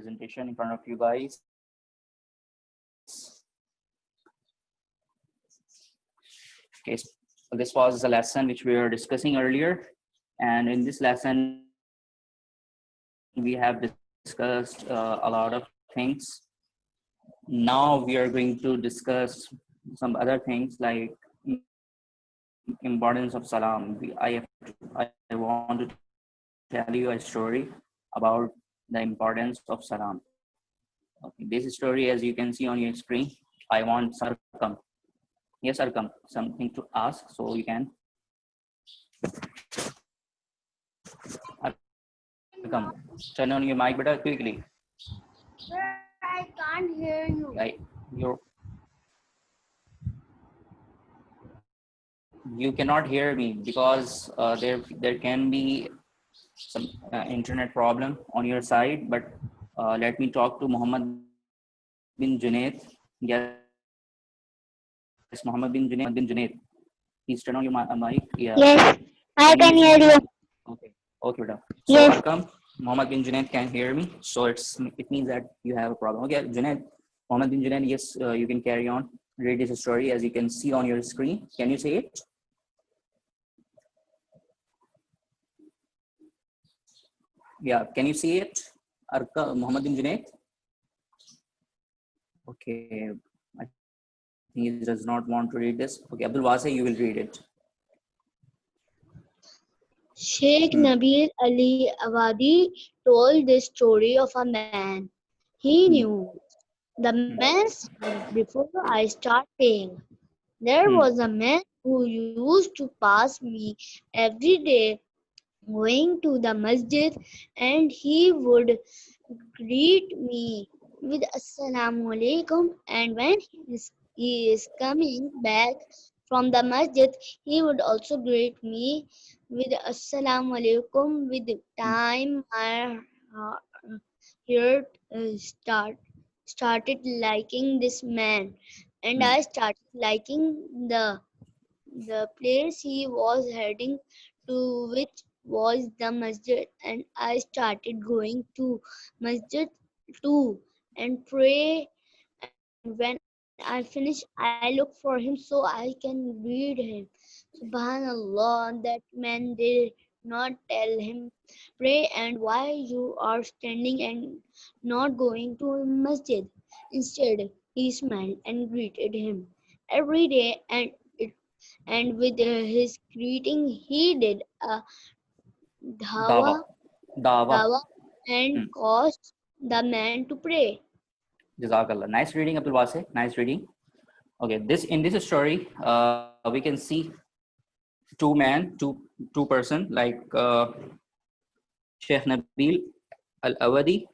presentation in front of you guys. Okay, so this was a lesson which we were discussing earlier, and in this lesson we have discussed a lot of things. Now we are going to discuss some other things like importance of salam. I want to tell you a story about the importance of salam. Okay, this story, as you can see on your screen, I want Sarkam. Yes, Sarkam, something to ask, so you can. Sarkam, turn on your mic, better quickly. Sir, I can't hear you. You cannot hear me because there can be some internet problem on your side. But let me talk to Muhammad bin Junaid. Yes, Muhammad bin Junaid. Please turn on your mic. Yeah. Yes, I Can you can listen hear to me? you. Okay. Okay, beta. So Yes. Arkam, Muhammad bin Junaid can hear me. So it means that you have a problem. Okay, Junaid, Muhammad bin Junaid, yes, you can carry on. Read this story as you can see on your screen. Can you see it? Yeah, can you see it? Muhammad bin Junaid? Okay, I think he does not want to read this. Okay, Abdul Wasi, you will read it. Sheikh Nabil Ali Awadi told the story of a man. He knew the man said, before I start paying. There was a man who used to pass me every day going to the masjid, and he would greet me with Assalamu alaikum, and when he is coming back from the masjid, he would also greet me with Assalamu alaikum. With time, my heart started liking this man, and I started liking the place he was heading to, which was the masjid, and I started going to masjid too and pray. And when I finish, I look for him so I can read him. Subhanallah, that man did not tell him, pray and why you are standing and not going to masjid. Instead, he smiled and greeted him every day, and with his greeting, he did a Dawa. dhawa, Dawa. dawa and caused the man to pray. Jazakallah. Nice reading, Abdul Wasi. Nice reading. Okay, in this story, we can see two person like Sheikh Nabil Al Awadi.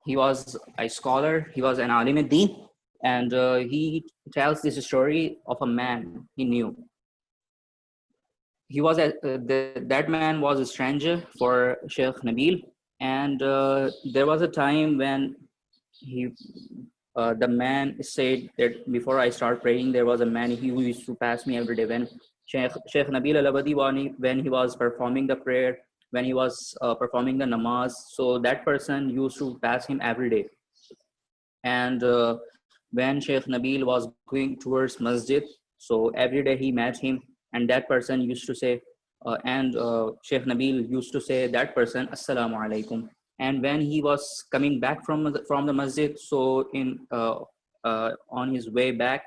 He was a scholar. He was an alim ad-din, and he tells this story of a man he knew. That man was a stranger for Sheikh Nabil, and there was a time when he the man said that before I start praying, there was a man who used to pass me every day. When Sheikh Nabil Al-Abadi, when he was performing the prayer, when he was performing the namaz, so that person used to pass him every day. And when Sheikh Nabil was going towards masjid, so every day he met him, and that person used to say, Sheikh Nabil used to say that person, Assalamu alaikum. And when he was coming back from the masjid, so on his way back,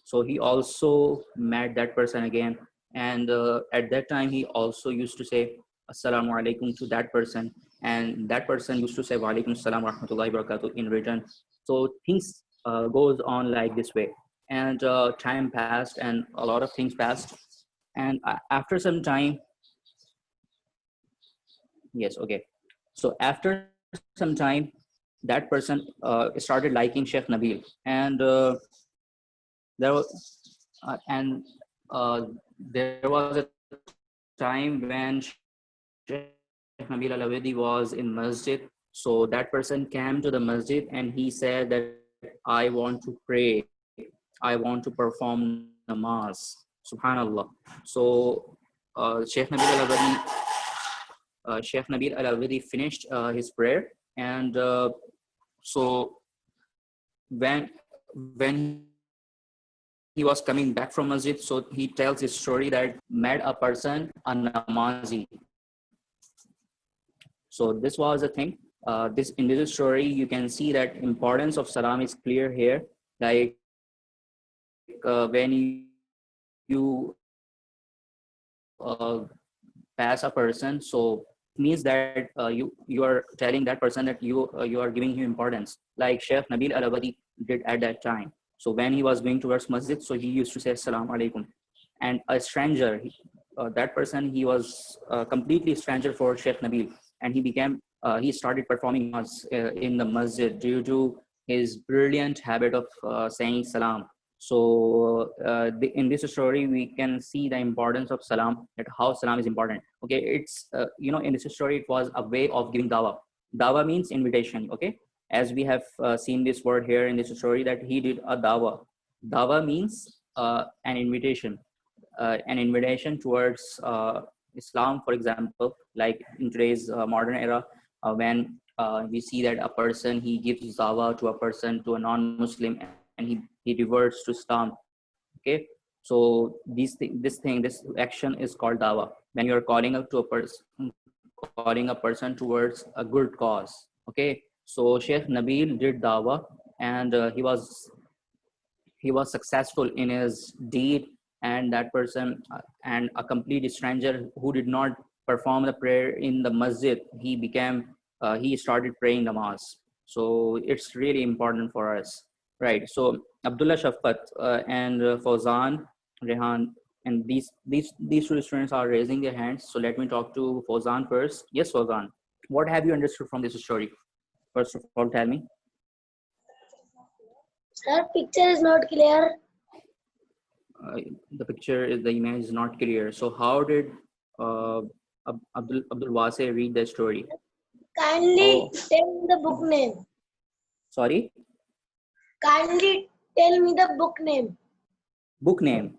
so he also met that person again, and at that time he also used to say Assalamu alaikum to that person, and that person used to say wa alaikum assalam wa rahmatullahi wa barakatuh in return. So things goes on like this way, and time passed, and a lot of things passed, and after some time, yes, okay. So after some time, that person started liking Sheikh Nabil, and there was and there was a time when Sheikh Nabil Al-Awadi was in masjid. So that person came to the masjid and he said that I want to pray, I want to perform namaz. Subhanallah. So Sheikh Nabil Al-Awadi finished his prayer, and So when he was coming back from masjid, so he tells his story that met a person, a namazi. So this was a thing. This in this story, you can see that importance of salam is clear here. Like when you pass a person, so means that you are telling that person that you are giving him importance, like Sheikh Nabil Al-Abadi did at that time. So when he was going towards masjid, so he used to say assalamu alaikum, and a stranger, that person, he was completely stranger for Sheikh Nabil, and he started performing in the masjid due to his brilliant habit of saying salam. So in this story, we can see the importance of salam, that how salam is important. Okay, it's in this story, it was a way of giving dawa. Dawa means invitation. Okay, as we have seen this word here in this story, that he did a dawa. Dawa means an invitation towards Islam, for example, like in today's modern era, when we see that a person, he gives dawa to a person, to a non-Muslim, and he reverts to Islam. Okay, so this action is called dawa. When you're calling a person towards a good cause. Okay, so Sheikh Nabil did dawa, and he was successful in his deed, and that person, and a complete stranger who did not perform the prayer in the masjid, he started praying namaz. So it's really important for us, right? So Abdullah Shafqat and Fauzan, Rehan, and these two students are raising their hands, so let me talk to Fauzan first. Yes, Fauzan, what have you understood from this story? First of all, tell me. Sir, picture is not clear. The image is not clear. So how did Abdul Wase read the story? Kindly tell me the book name. Sorry? Kindly tell me the book name. Book name.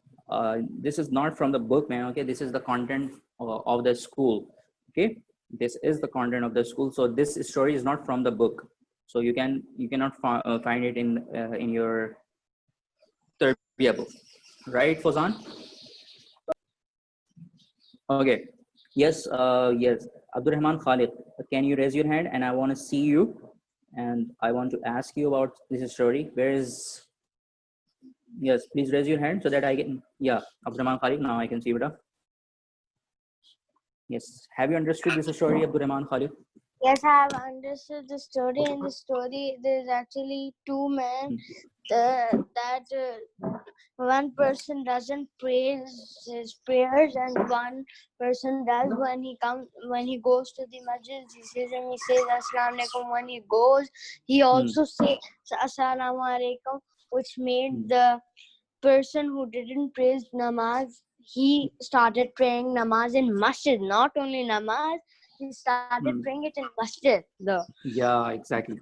This is not from the book, man. Okay, this is the content of the school. Okay, this is the content of the school. So this story is not from the book. So you cannot find it in your Tarbiyah book, right, Fozan? Okay. Yes. Yes. Abdurrahman Khalid, can you raise your hand? And I want to see you, and I want to ask you about this story. Where is? Yes, please raise your hand so that I can. Yeah, Abdurrahman Khalid. Now I can see better. Yes. Have you understood this story, Abdurrahman Khalid? Yes, I have understood the story. In the story, there's actually two men. One person doesn't praise his prayers, and one person does. When he goes to the masjid, he says Assalamu alaikum. When he goes, he also says Assalamu alaikum, which made the person who didn't praise namaz, he started praying namaz in masjid. Not only namaz, he started praying it in masjid. Yeah, exactly.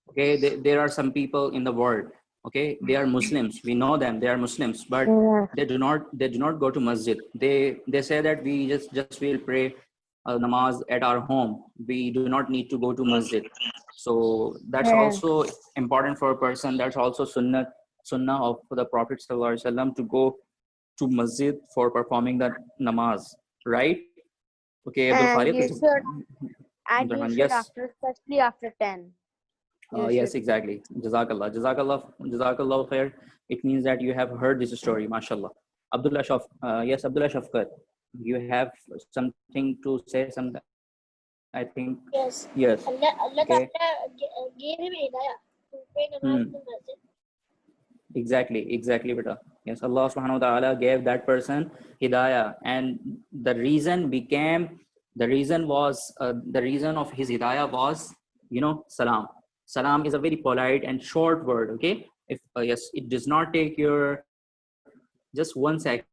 Okay, there are some people in the world. Okay, they are Muslims. We know them. They are Muslims, but they do not go to masjid. They say that we just will pray namaz at our home. We do not need to go to masjid. So that's also important for a person. That's also sunnah of the Prophet Sallallahu Alaihi Wasallam to go to masjid for performing the namaz, right? Okay, Abdul And Khalid. you should, Yes. especially after 10. Yes, exactly. Jazakallah khair. It means that you have heard this story, mashallah. Yes, Abdullah Shafqat, you have something to say, something, I think. Yes. Yes. Allah Okay. gave him hidayah to pray namaz Hmm. in the masjid. Exactly, beta. Yes, Allah subhanahu wa ta'ala gave that person hidayah, and the reason of his hidayah was, salam. Salam is a very polite and short word. Okay, if yes, it does not take your just 1 second.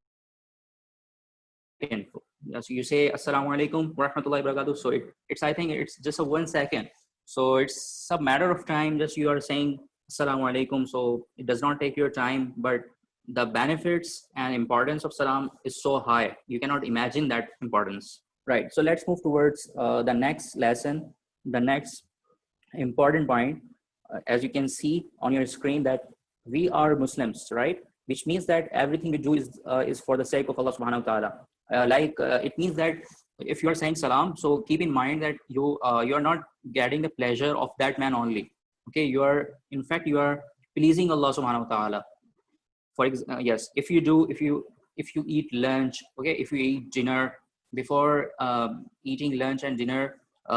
Yes, you say assalamu alaikum wa rahmatullahi wa barakatuh. So it's I think it's just a 1 second. So it's a matter of time. Just you are saying assalamu alaikum. So it does not take your time, but the benefits and importance of salam is so high. You cannot imagine that importance. Right. So let's move towards the next lesson. The next important point as you can see on your screen, that we are Muslims, right? Which means that everything we do is for the sake of Allah subhanahu wa ta'ala. It means that if you are saying salam, so keep in mind that you are not getting the pleasure of that man only. Okay, you are, in fact, you are pleasing Allah subhanahu wa ta'ala. Yes, if you eat lunch, okay, if you eat dinner, before eating lunch and dinner,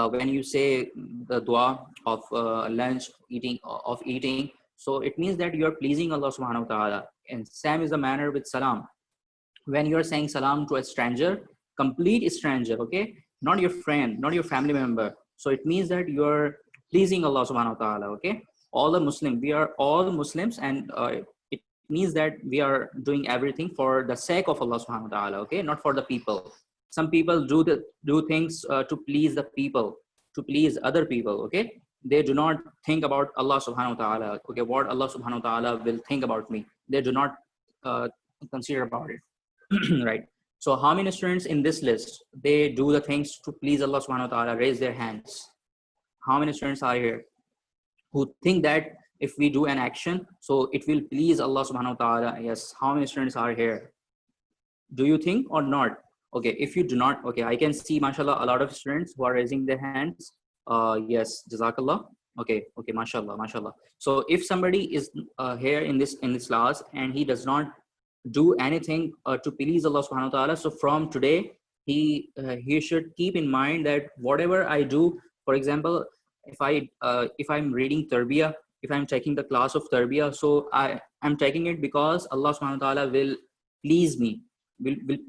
when you say the dua of lunch, eating, so it means that you are pleasing Allah subhanahu wa ta'ala. And same is the manner with salam. When you are saying salam to a stranger, complete stranger, okay, not your friend, not your family member, so it means that you are pleasing Allah subhanahu wa ta'ala. Okay, all the Muslim, we are all Muslims, and it means that we are doing everything for the sake of Allah subhanahu wa ta'ala. Okay, not for the people. Some people do things to please the people, to please other people. Okay, they do not think about Allah subhanahu wa ta'ala. Okay, what Allah subhanahu wa ta'ala will think about me, they do not consider about it. Right, so how many students in this list, they do the things to please Allah subhanahu wa ta'ala? Raise their hands. How many students are here who think that if we do an action, so it will please Allah subhanahu wa ta'ala? Yes, how many students are here? Do you think or not? Okay, if you do not, okay, I can see, mashallah, a lot of students who are raising their hands. Yes, jazakallah. Okay, mashallah, mashallah. So if somebody is here in this class and he does not do anything to please Allah subhanahu wa ta'ala, so from today he should keep in mind that whatever I do, for example, if I'm reading tarbiyah, if I'm taking the class of tarbiyah, so I'm taking it because Allah subhanahu wa ta'ala will please me,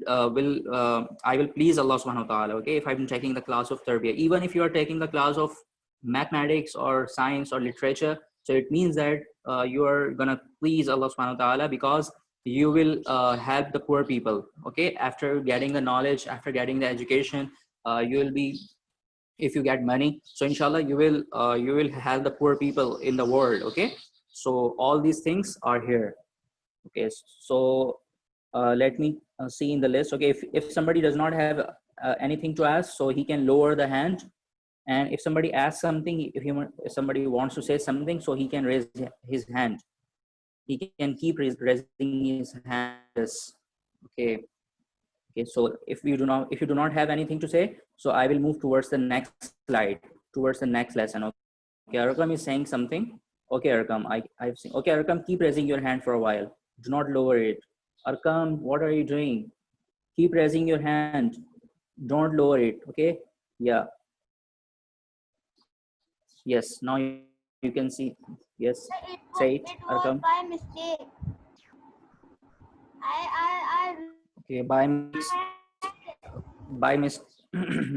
I will please Allah subhanahu wa ta'ala. Okay, if I'm taking the class of tarbiyah, even if you are taking the class of mathematics or science or literature, so it means that you are gonna please Allah subhanahu wa ta'ala, because you will help the poor people. Okay, after getting the knowledge, after getting the education, you will be, if you get money, so inshallah you will help the poor people in the world. Okay, so all these things are here. Okay, so let me see in the list. Okay, if somebody does not have anything to ask, so he can lower the hand. And if somebody asks something, if somebody wants to say something, so he can raise his hand. He can keep raising his hands. Okay, so if you do not have anything to say, so I will move towards the next slide, towards the next lesson. Okay, Arqam is saying something. Okay, Arqam, I've seen. Okay, Arqam, keep raising your hand for a while. Do not lower it. Arqam, what are you doing? Keep raising your hand. Don't lower it. Okay. Yeah. Yes. Now you can see. Yes. Say it, Arqam. By mistake. I Okay. By miss.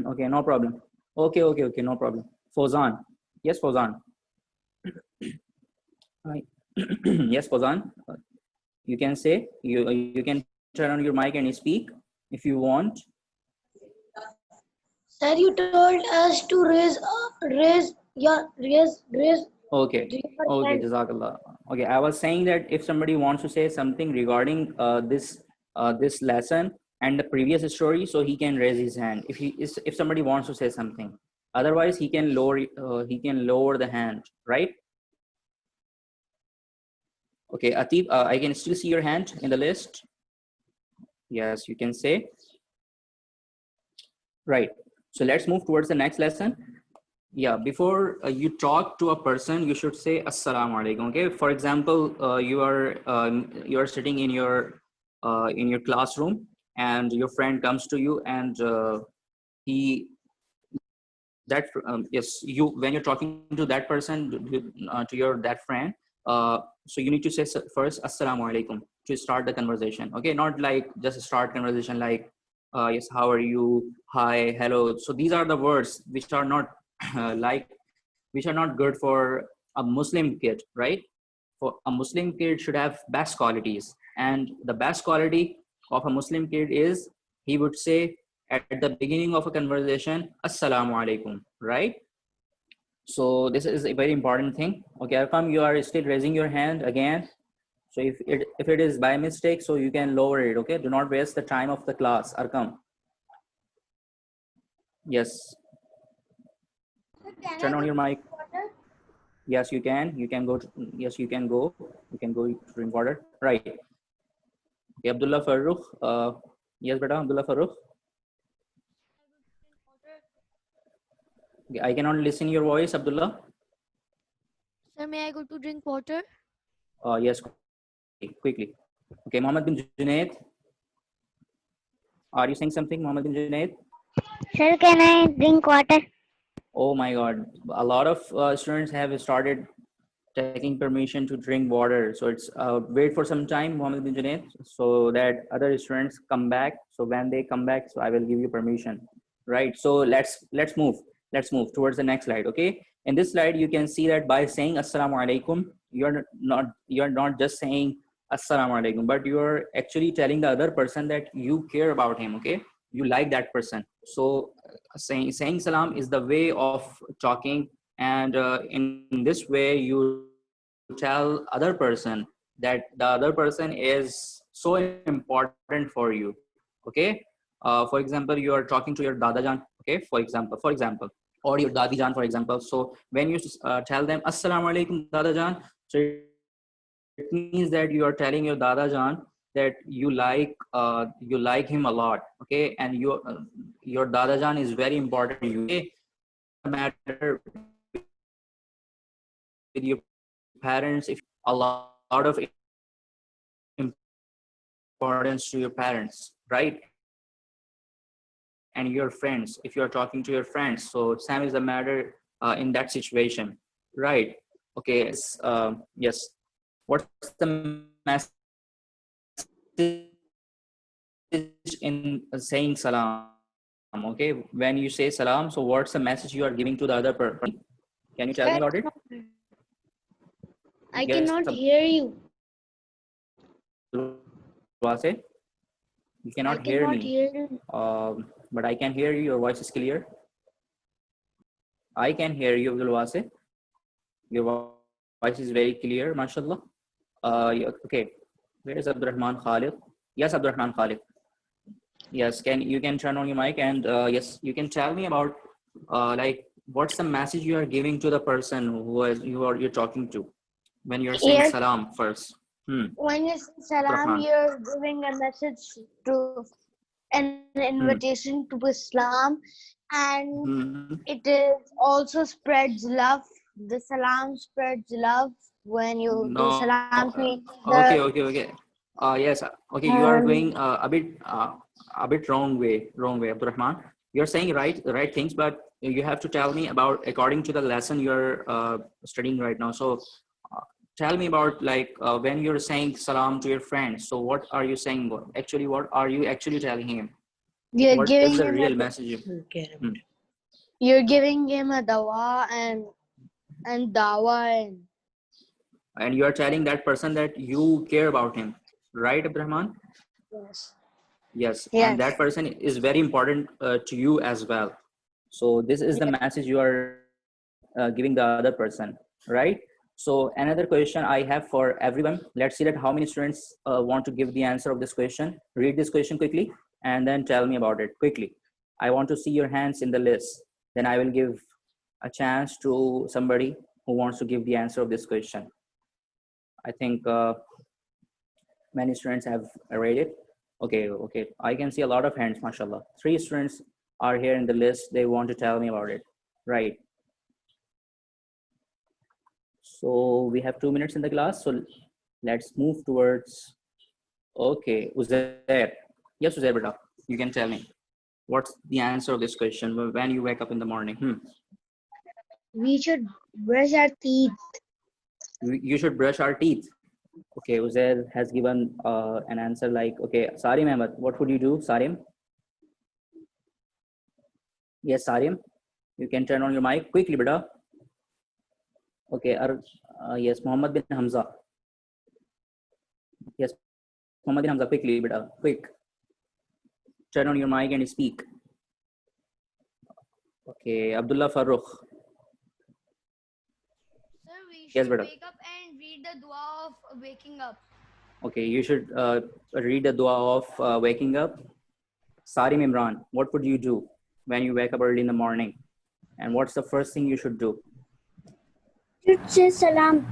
Okay. No problem. Okay. No problem. Fozan. Yes, Fozan. Hi. Yes, Fozan. You can say, you can turn on your mic and speak if you want. Sir, you told us to raise. Okay, Jazakallah. Okay, I was saying that if somebody wants to say something regarding this lesson and the previous story, so he can raise his hand. If somebody wants to say something, otherwise he can lower the hand, right? Okay, Atib, I can still see your hand in the list. Yes, you can say. Right. So let's move towards the next lesson. Yeah, before you talk to a person, you should say assalamu alaikum. Okay, for example, you are sitting in your classroom and your friend comes to you and yes, when you're talking to that person, to that friend, so you need to say first assalamu alaikum to start the conversation. Okay, not like just start conversation like yes, how are you, hi, hello. So these are the words which are not which are not good for a Muslim kid, right? For a Muslim kid should have best qualities, and the best quality of a Muslim kid is he would say at the beginning of a conversation assalamu alaikum, right? So this is a very important thing. Okay, Arqam, you are still raising your hand again. So if it is by mistake, so you can lower it. Okay, do not waste the time of the class, Arqam. Yes. Turn on your mic. Yes, you can. You can go. Yes, you can go. You can go to drink water. Right. Okay, Abdullah Farooq. Yes, beta, Abdullah Farooq. Okay, I cannot listen your voice, Abdullah. Sir, may I go to drink water? Yes, quickly. Okay, Mohammed bin Junaid. Are you saying something, Mohammed bin Junaid? Sir, can I drink water? Oh my God. A lot of students have started taking permission to drink water. So it's wait for some time, Mohammed bin Junaid, so that other students come back. So when they come back, so I will give you permission. Right. So let's move. Let's move towards the next slide. Okay. In this slide, you can see that by saying Assalamu alaikum, you're not just saying Assalamu alaikum, but you're actually telling the other person that you care about him. Okay. You like that person. So saying salam is the way of talking, and in this way you tell other person that the other person is so important for you. Okay. For example, you are talking to your dadajan. Okay, for example, or your dadi jan, for example. So when you tell them assalamu alaikum dadajan, so it means that you are telling your dadajan that you like him a lot. Okay, and your dadajan is very important to you. Okay, matter with your parents if a lot of importance to your parents, right? And your friends, if you are talking to your friends, so same is the matter in that situation, right? Okay, yes. What's the message in saying salam? Okay, when you say salam, so what's the message you are giving to the other person? Can you tell me Sir, about it? I Yes, cannot hear you. Abdulwase, you I cannot hear cannot me, hear you. but I can hear you. Your voice is clear. I can hear you, Abdulwase. Your voice is very clear, mashallah. Okay, where is Abdurrahman Khalid? Yes, Abdurrahman Khalid. Yes, can turn on your mic, and yes, you can tell me about like what's the message you are giving to the person you're talking to when you're saying Yes, salam first. when you say salam, Abdurrahman. you're giving a message to an Hmm. invitation to Islam, and Hmm. it is also spreads love. The salam spreads love when you do No. salam to Okay. the Okay. Okay. Yes. Okay. You are and going a bit wrong way. Wrong way, Abdurrahman. You're saying right things, but you have to tell me about according to the lesson you're studying right now. So, tell me about like when you're saying salam to your friend. So, what are you saying? What are you actually telling him? you're What is giving the him real message? Hmm. you're giving him a dawa and dawa and And you are telling that person that you care about him, right, Abdurrahman? yes, Yes, and yes. that person is very important to you as well. So this is the message you are giving the other person, right? So another question I have for everyone. Let's see that how many students want to give the answer of this question. Read this question quickly and then tell me about it quickly. I want to see your hands in the list. Then I will give a chance to somebody who wants to give the answer of this question. I think many students have read it. Okay. I can see a lot of hands, mashallah. 3 students are here in the list. They want to tell me about it. Right. So we have 2 minutes in the class. So let's move towards, okay, Uzair. Yes, Uzair, beta. You can tell me. What's the answer of this question when you wake up in the morning? We should brush our teeth. You should brush our teeth. Okay, Uzair has given an answer like, okay, Sarim Ahmed, what would you do, Sarim? Yes, Sarim, you can turn on your mic quickly, beta. Okay, yes, Muhammad bin Hamza. Yes, Muhammad bin Hamza, quickly, beta, quick. Turn on your mic and speak. Okay, Abdullah Farooq. Sir, we Yes, should beta. wake up and read the dua of waking up. Okay, you should read the dua of waking up. Sarim Imran, what would you do when you wake up early in the morning? And what's the first thing you should do? Should say salam.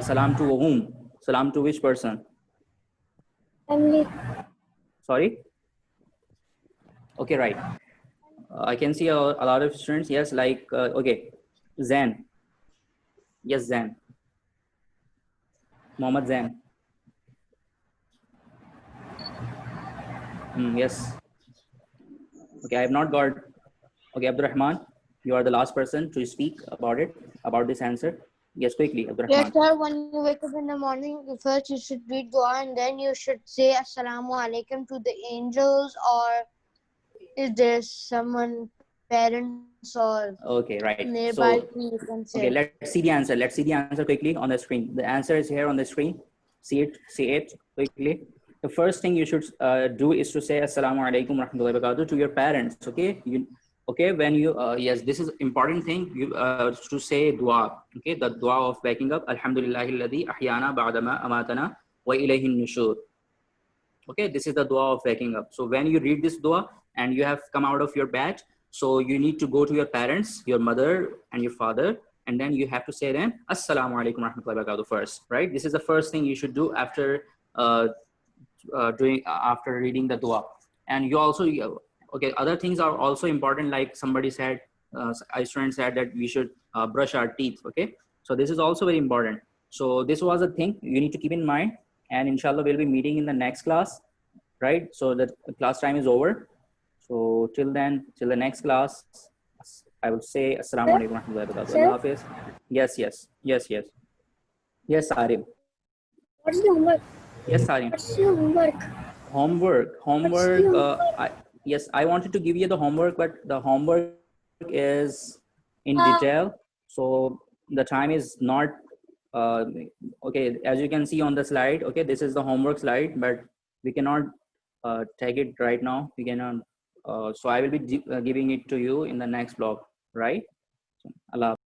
Salam to whom? Salam to which person? Family. Sorry? Okay, right. I can see a lot of students. Yes, like, okay, Zain. Yes, Zain. Mohammed Zain. Yes. Okay, I have not got. Okay, Abdurrahman, you are the last person to speak about it, about this answer. Yes, quickly, Abdurrahman. Yes, sir. When you wake up in the morning, first you should read dua and then you should say Assalamu alaikum to the angels, or is there someone, parents, or Okay, right. nearby So, you can say. okay, let's see the answer. Let's see the answer quickly on the screen. The answer is here on the screen. See it quickly. The first thing you should do is to say Assalamu alaikum warahmatullahi wabarakatuh to your parents. Okay, okay, when you yes, this is important thing. You to say dua. Okay, the dua of waking up. Alhamdulillahilladzi ahyana ba'dama amatana wa ilayhi nushur. Okay, this is the dua of waking up. So when you read this dua and you have come out of your bed, so you need to go to your parents, your mother and your father, and then you have to say them Assalamu alaikum warahmatullahi wabarakatuh first, right? This is the first thing you should do after after reading the dua. And you also okay, other things are also important, like somebody said, a student said that we should brush our teeth. Okay, so this is also very important. So this was a thing you need to keep in mind, and inshallah we'll be meeting in the next class, right? So the class time is over. So till then, till the next class, I would say Assalamu alaikum warahmatullahi wabarakatuh. Allah Hafiz. Yes, Arif. What's the homework? Yes, Arif. What's your homework? Homework. Yes, I wanted to give you the homework, but the homework is in detail. So the time is not okay. As you can see on the slide, okay, this is the homework slide, but we cannot take it right now. We cannot. So I will be giving it to you in the next blog, right? Allah.